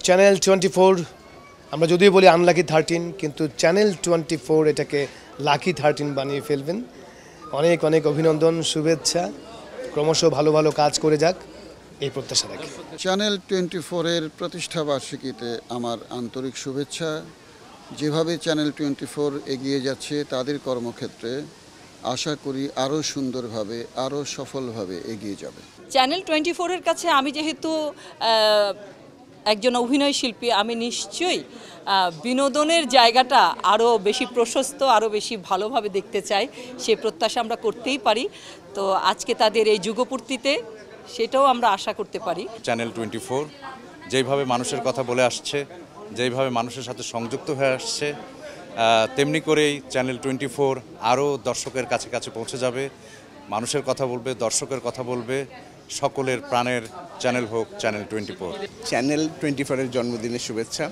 Channel 24 আমরা যদিও বলি আনলাকি 13 কিন্তু চ্যানেল 24 এটাকে লাকি 13 বানিয়ে ফেলবেন। অনেক অনেক অভিনন্দন, শুভেচ্ছা, ক্রমশ ভালো ভালো কাজ করে যাক এই প্রত্যাশা রাখি। চ্যানেল 24 এর প্রতিষ্ঠা বার্ষিকীতে আমার আন্তরিক শুভেচ্ছা। যেভাবে চ্যানেল 24 এগিয়ে যাচ্ছে তাদের কর্মক্ষেত্রে আশা করি আরও সুন্দরভাবে আরও সফলভাবে এগিয়ে যাবে। চ্যানেল 24 এর কাছে আমি যেহেতু একজন অভিনয় শিল্পী, আমি নিশ্চয়ই বিনোদনের জায়গাটা আরও বেশি প্রশস্ত, আরও বেশি ভালোভাবে দেখতে চাই। সে প্রত্যাশা আমরা করতেই পারি। তো আজকে তাদের এই যুগপূর্তিতে সেটাও আমরা আশা করতে পারি। চ্যানেল 24 যেইভাবে মানুষের কথা বলে আসছে, যেইভাবে মানুষের সাথে সংযুক্ত হয়ে আসছে, তেমনি করেই চ্যানেল 24 আরও দর্শকের কাছে কাছে পৌঁছে যাবে, মানুষের কথা বলবে, দর্শকের কথা বলবে। সকলের প্রাণের চ্যানেল হোক চ্যানেল 24। চ্যানেল 24-এর জন্মদিনের শুভেচ্ছা।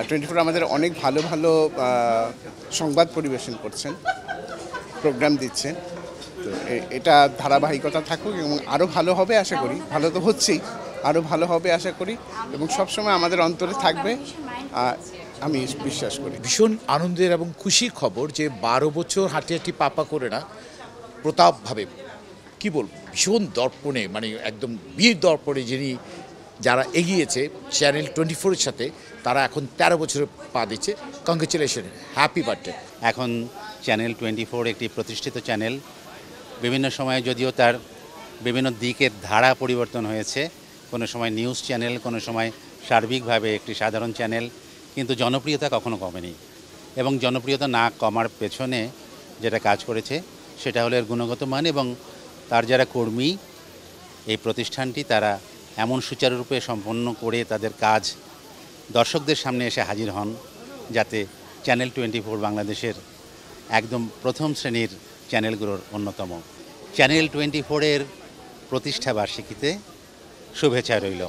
24 আমাদের অনেক ভালো ভালো সংবাদ পরিবেশন করছেন, প্রোগ্রাম দিচ্ছেন। তো এটা ধারাবাহিকতা থাকুক এবং আরও ভালো হবে আশা করি। ভালো তো হচ্ছেই, আরও ভালো হবে আশা করি এবং সবসময় আমাদের অন্তরে থাকবে আমি বিশ্বাস করি। ভীষণ আনন্দের এবং খুশির খবর যে 12 বছর হাঁটি হাঁটি পাপা করে না, প্রতাপভাবে কি বলবো, ভীষণ দর্পণে, মানে একদম বীর দর্পণে যিনি যারা এগিয়েছে চ্যানেল 24-এর সাথে, তারা এখন 13 বছরে পা দিচ্ছে। Congratulation, happy birthday. এখন চ্যানেল 24 একটি প্রতিষ্ঠিত চ্যানেল। বিভিন্ন সময়ে যদিও তার বিভিন্ন দিকের ধারা পরিবর্তন হয়েছে, কোনো সময় নিউজ চ্যানেল, কোনো সময় সার্বিকভাবে একটি সাধারণ চ্যানেল, কিন্তু জনপ্রিয়তা কখনো কমেনি। এবং জনপ্রিয়তা না কমার পেছনে যেটা কাজ করেছে সেটা হলো এর গুণগত মান এবং তার যারা কর্মী, এই প্রতিষ্ঠানটি তারা এমন সুচারুরূপে সম্পন্ন করে তাদের কাজ দর্শকদের সামনে এসে হাজির হন, যাতে চ্যানেল 24 বাংলাদেশের একদম প্রথম শ্রেণীর চ্যানেলগুলোর অন্যতম। চ্যানেল 24-এর প্রতিষ্ঠা বার্ষিকীতে শুভেচ্ছা রইল।